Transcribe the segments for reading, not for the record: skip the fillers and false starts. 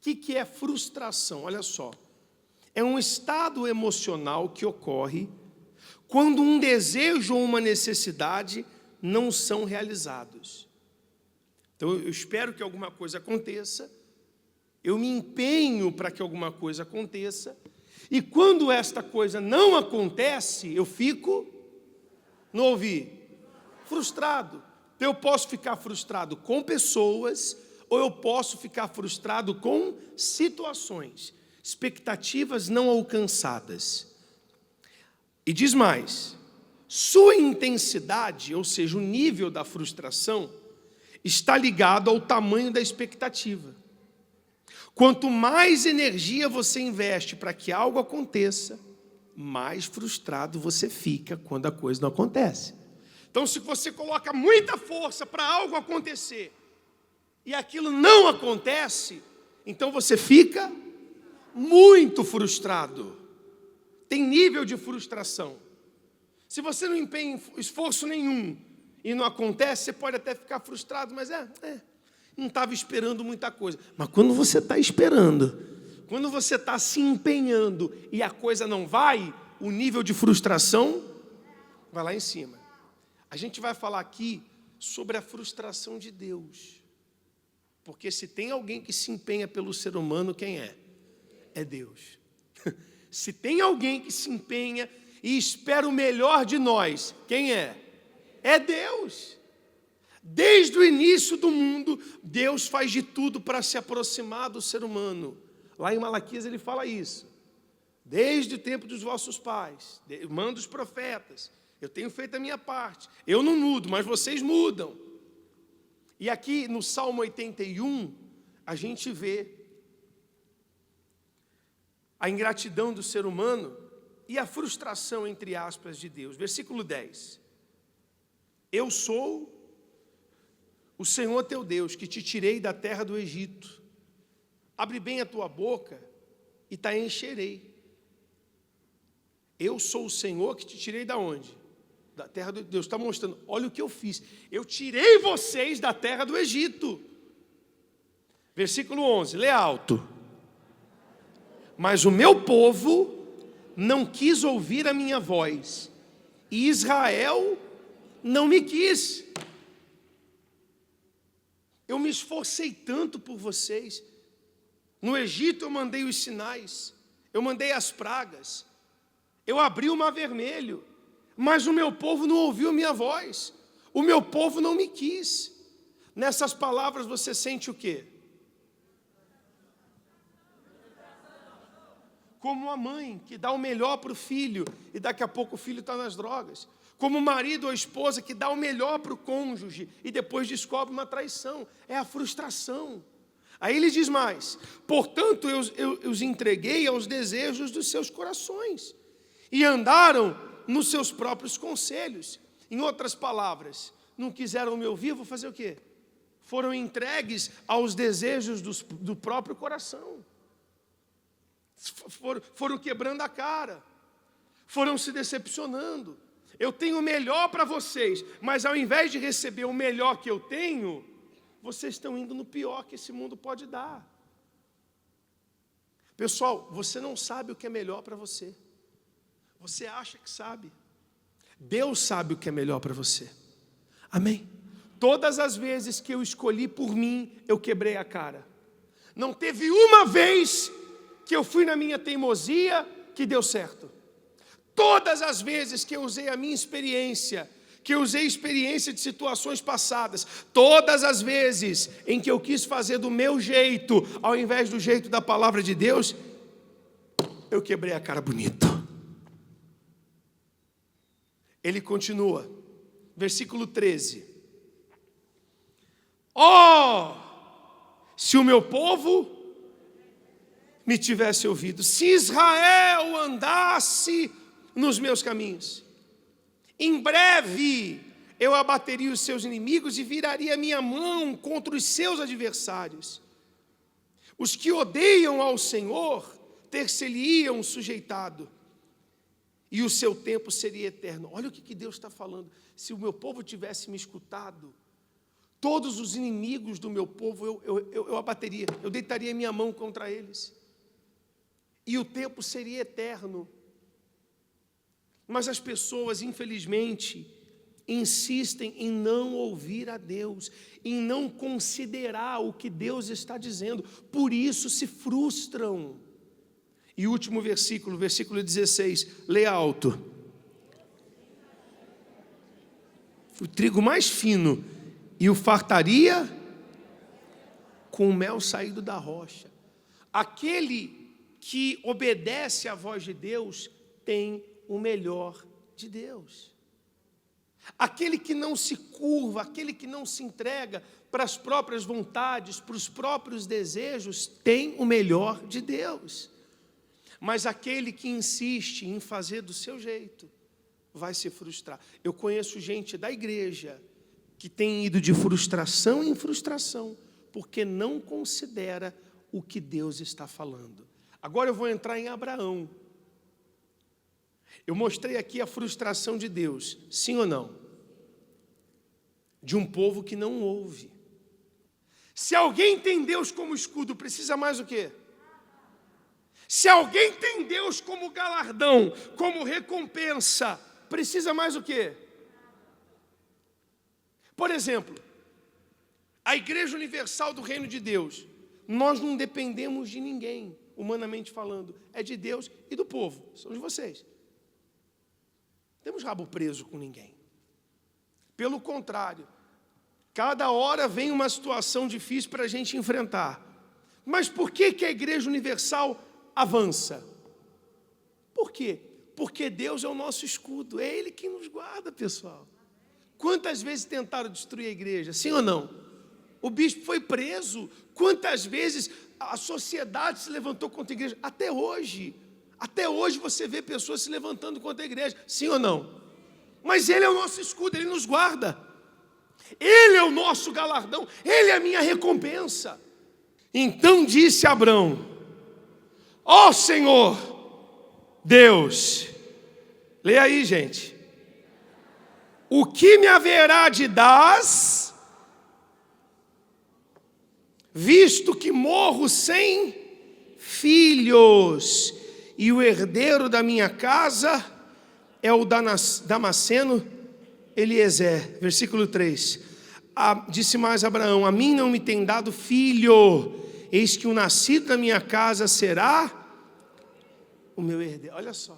que é frustração? Olha só. É um estado emocional que ocorre quando um desejo ou uma necessidade não são realizados. Então, eu espero que alguma coisa aconteça, eu me empenho para que alguma coisa aconteça, e quando esta coisa não acontece, eu fico, não ouvi, frustrado. Então, eu posso ficar frustrado com pessoas, ou eu posso ficar frustrado com situações, expectativas não alcançadas. E diz mais, sua intensidade, ou seja, o nível da frustração, está ligado ao tamanho da expectativa. Quanto mais energia você investe para que algo aconteça, mais frustrado você fica quando a coisa não acontece. Então, se você coloca muita força para algo acontecer e aquilo não acontece, então você fica muito frustrado. Tem nível de frustração. Se você não empenha esforço nenhum e não acontece, você pode até ficar frustrado, mas não estava esperando muita coisa. Mas quando você está esperando, quando você está se empenhando e a coisa não vai, o nível de frustração vai lá em cima. A gente vai falar aqui sobre a frustração de Deus. Porque se tem alguém que se empenha pelo ser humano, quem é? É Deus. Se tem alguém que se empenha e espera o melhor de nós, quem é? É Deus. Desde o início do mundo, Deus faz de tudo para se aproximar do ser humano. Lá em Malaquias ele fala isso. Desde o tempo dos vossos pais, manda os profetas, eu tenho feito a minha parte. Eu não mudo, mas vocês mudam. E aqui no Salmo 81, a gente vê a ingratidão do ser humano e a frustração, entre aspas, de Deus. Versículo 10. Eu sou o Senhor teu Deus, que te tirei da terra do Egito. Abre bem a tua boca e te encherei. Eu sou o Senhor que te tirei da onde? Da terra do Deus. Está mostrando, olha o que eu fiz. Eu tirei vocês da terra do Egito. Versículo 11, lê alto. Mas o meu povo não quis ouvir a minha voz, e Israel não me quis. Eu me esforcei tanto por vocês. No Egito eu mandei os sinais, eu mandei as pragas, eu abri o mar vermelho, mas o meu povo não ouviu a minha voz, o meu povo não me quis. Nessas palavras você sente o quê? Como a mãe que dá o melhor para o filho e daqui a pouco o filho está nas drogas. Como o marido ou a esposa que dá o melhor para o cônjuge e depois descobre uma traição. É a frustração. Aí ele diz mais, portanto eu os entreguei aos desejos dos seus corações e andaram nos seus próprios conselhos. Em outras palavras, não quiseram me ouvir, vou fazer o quê? Foram entregues aos desejos do próprio coração. Foram quebrando a cara, foram se decepcionando. Eu tenho o melhor para vocês, mas ao invés de receber o melhor que eu tenho, vocês estão indo no pior que esse mundo pode dar. Pessoal, você não sabe o que é melhor para você. Você acha que sabe. Deus sabe o que é melhor para você. Amém? Todas as vezes que eu escolhi por mim, eu quebrei a cara. Não teve uma vez que eu fui na minha teimosia que deu certo. Todas as vezes que eu usei a minha experiência, que eu usei experiência de situações passadas, todas as vezes em que eu quis fazer do meu jeito, ao invés do jeito da palavra de Deus, eu quebrei a cara bonito. Ele continua, versículo 13. Se o meu povo me tivesse ouvido, se Israel andasse nos meus caminhos, em breve eu abateria os seus inimigos e viraria minha mão contra os seus adversários. Os que odeiam ao Senhor ter-se-lhe-iam sujeitado, e o seu tempo seria eterno. Olha o que Deus está falando. Se o meu povo tivesse me escutado, todos os inimigos do meu povo eu abateria, eu deitaria minha mão contra eles. E o tempo seria eterno. Mas as pessoas, infelizmente, insistem em não ouvir a Deus, em não considerar o que Deus está dizendo, por isso se frustram. E o último versículo, versículo 16, lê alto. O trigo mais fino e o fartaria com o mel saído da rocha. Aquele que obedece à voz de Deus tem o melhor de Deus. Aquele que não se curva, aquele que não se entrega para as próprias vontades, para os próprios desejos, tem o melhor de Deus. Mas aquele que insiste em fazer do seu jeito, vai se frustrar. Eu conheço gente da igreja que tem ido de frustração em frustração, porque não considera o que Deus está falando. Agora eu vou entrar em Abraão. Eu mostrei aqui a frustração de Deus, sim ou não? De um povo que não ouve. Se alguém tem Deus como escudo, precisa mais o quê? Se alguém tem Deus como galardão, como recompensa, precisa mais o quê? Por exemplo, a Igreja Universal do Reino de Deus, nós não dependemos de ninguém, humanamente falando, é de Deus e do povo, são de vocês. Não temos rabo preso com ninguém. Pelo contrário, cada hora vem uma situação difícil para a gente enfrentar. Mas por que a Igreja Universal avança? Por quê? Porque Deus é o nosso escudo, é Ele que nos guarda, pessoal. Quantas vezes tentaram destruir a igreja, sim ou não? O bispo foi preso. Quantas vezes a sociedade se levantou contra a igreja? Até hoje você vê pessoas se levantando contra a igreja, sim ou não? Mas Ele é o nosso escudo, Ele nos guarda. Ele é o nosso galardão, Ele é a minha recompensa. Então disse Abrão: ó Senhor, Deus, lê aí, gente. O que me haverá de dar, visto que morro sem filhos, e o herdeiro da minha casa é o Damasceno Eliezer. Versículo 3. Disse mais Abraão: a mim não me tem dado filho, eis que o nascido da minha casa será o meu herdeiro. Olha só,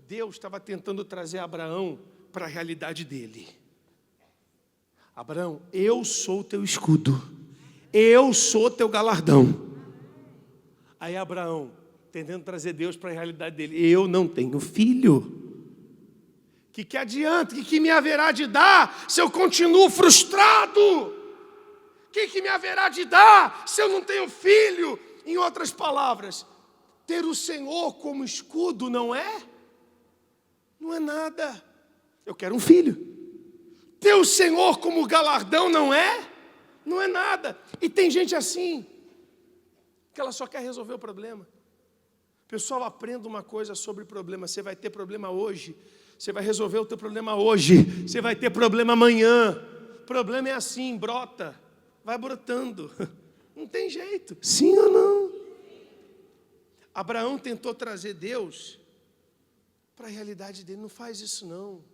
Deus estava tentando trazer Abraão para a realidade dele. Abraão, eu sou o teu escudo, eu sou teu galardão. Aí Abraão, tentando trazer Deus para a realidade dele: eu não tenho filho. Que adianta? Que me haverá de dar se eu continuo frustrado? Que me haverá de dar se eu não tenho filho? Em outras palavras, ter o Senhor como escudo não é nada. Eu quero um filho. Ter o Senhor como galardão não é nada. E tem gente assim, que ela só quer resolver o problema. Pessoal, aprenda uma coisa sobre problema. Você vai ter problema hoje, você vai resolver o teu problema hoje, você vai ter problema amanhã. Problema é assim, brota, vai brotando. Não tem jeito, sim ou não? Abraão tentou trazer Deus para a realidade dele. Não faz isso não.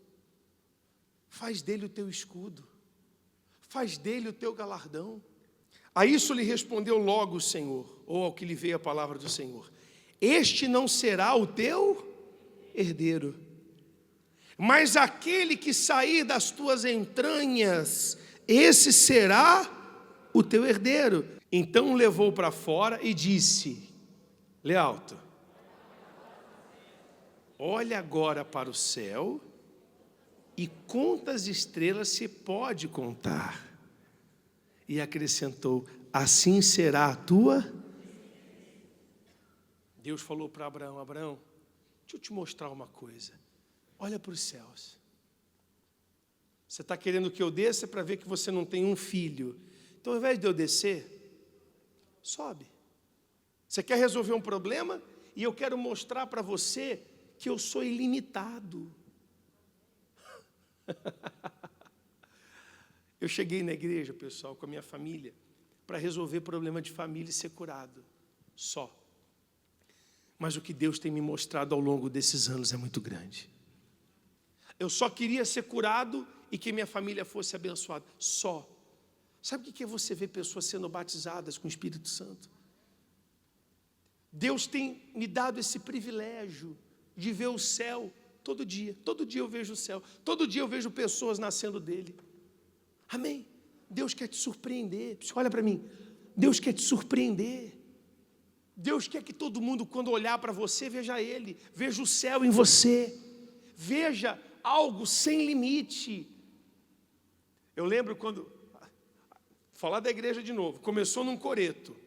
Faz dele o teu escudo, faz dele o teu galardão. A isso lhe respondeu logo o Senhor, ou ao que lhe veio a palavra do Senhor: este não será o teu herdeiro, mas aquele que sair das tuas entranhas, esse será o teu herdeiro. Então o levou para fora e disse, lê alto: olha agora para o céu e quantas estrelas se pode contar. E acrescentou: assim será a tua. Deus falou para Abraão: Abraão, deixa eu te mostrar uma coisa. Olha para os céus. Você está querendo que eu desça para ver que você não tem um filho. Então, ao invés de eu descer, sobe. Você quer resolver um problema? E eu quero mostrar para você que eu sou ilimitado. Eu cheguei na igreja, pessoal, com a minha família, para resolver problema de família e ser curado. Só. Mas o que Deus tem me mostrado ao longo desses anos é muito grande. Eu só queria ser curado e que minha família fosse abençoada. Só. Sabe o que é você ver pessoas sendo batizadas com o Espírito Santo? Deus tem me dado esse privilégio de ver o céu todo dia. Todo dia eu vejo o céu. Todo dia eu vejo pessoas nascendo dele. Amém? Deus quer te surpreender. Olha para mim. Deus quer te surpreender. Deus quer que todo mundo, quando olhar para você, veja Ele. Veja o céu em você. Veja algo sem limite. Eu lembro quando... Falar da igreja de novo. Começou num coreto.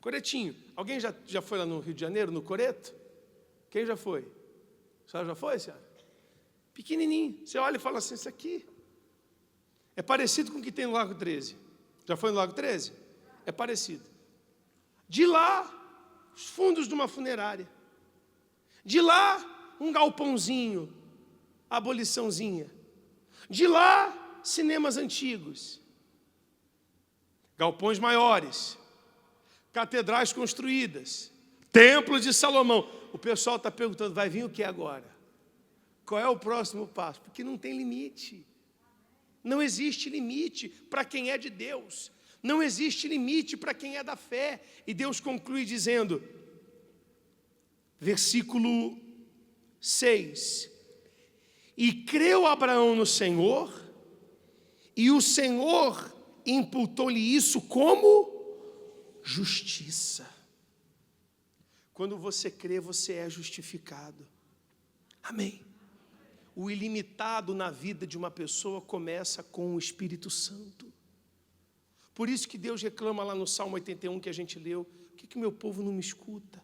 Coretinho. Alguém já foi lá no Rio de Janeiro, no coreto? Quem já foi? A senhora já foi, senhora? Pequenininho. Você olha e fala assim, isso aqui é parecido com o que tem no Lago 13. Já foi no Lago 13? É parecido. De lá, os fundos de uma funerária. De lá, um galpãozinho, aboliçãozinha. De lá, cinemas antigos. Galpões maiores. Catedrais construídas. Templo de Salomão. O pessoal está perguntando, vai vir o que agora? Qual é o próximo passo? Porque não tem limite. Não existe limite para quem é de Deus. Não existe limite para quem é da fé. E Deus conclui dizendo, versículo 6. E creu Abraão no Senhor, e o Senhor imputou-lhe isso como justiça. Quando você crê, você é justificado. Amém. O ilimitado na vida de uma pessoa começa com o Espírito Santo. Por isso que Deus reclama lá no Salmo 81 que a gente leu, por que meu povo não me escuta?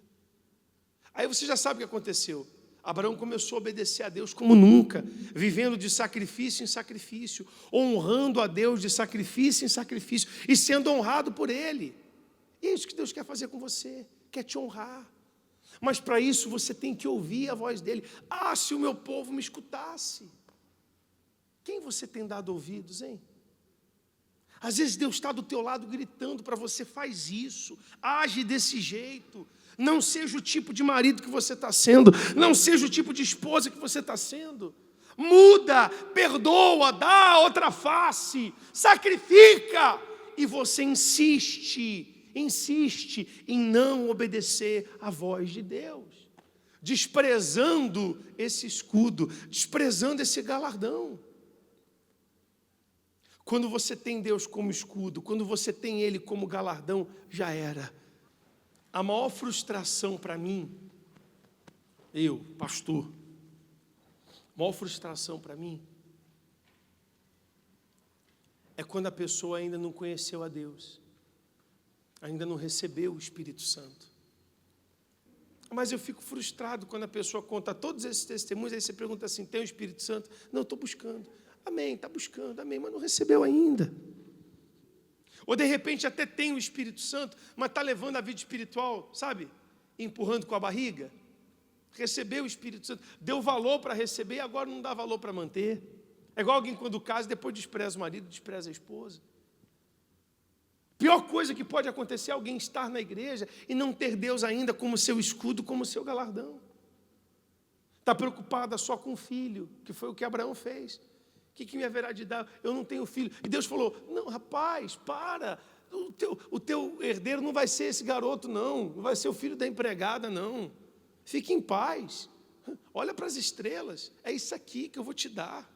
Aí você já sabe o que aconteceu. Abraão começou a obedecer a Deus como nunca, vivendo de sacrifício em sacrifício, honrando a Deus de sacrifício em sacrifício e sendo honrado por Ele. E é isso que Deus quer fazer com você, quer te honrar. Mas para isso você tem que ouvir a voz dele. Ah, se o meu povo me escutasse. Quem você tem dado ouvidos, hein? Às vezes Deus está do teu lado gritando para você, faz isso, age desse jeito. Não seja o tipo de marido que você está sendo, não seja o tipo de esposa que você está sendo. Muda, perdoa, dá outra face, sacrifica. E você insiste em não obedecer à voz de Deus, desprezando esse escudo, desprezando esse galardão. Quando você tem Deus como escudo, quando você tem Ele como galardão, já era. A maior frustração para mim, eu, pastor, a maior frustração para mim é quando a pessoa ainda não conheceu a Deus, ainda não recebeu o Espírito Santo. Mas eu fico frustrado quando a pessoa conta todos esses testemunhos, aí você pergunta assim, tem o Espírito Santo? Não, estou buscando. Amém, está buscando, amém, mas não recebeu ainda. Ou de repente até tem o Espírito Santo, mas está levando a vida espiritual, sabe? Empurrando com a barriga. Recebeu o Espírito Santo, deu valor para receber e agora não dá valor para manter. É igual alguém quando casa, depois despreza o marido, despreza a esposa. Pior coisa que pode acontecer é alguém estar na igreja e não ter Deus ainda como seu escudo, como seu galardão. Está preocupada só com o filho, que foi o que Abraão fez. O que me haverá de dar? Eu não tenho filho. E Deus falou, não, rapaz, para. O teu herdeiro não vai ser esse garoto, não. Não vai ser o filho da empregada, não. Fique em paz. Olha para as estrelas. É isso aqui que eu vou te dar.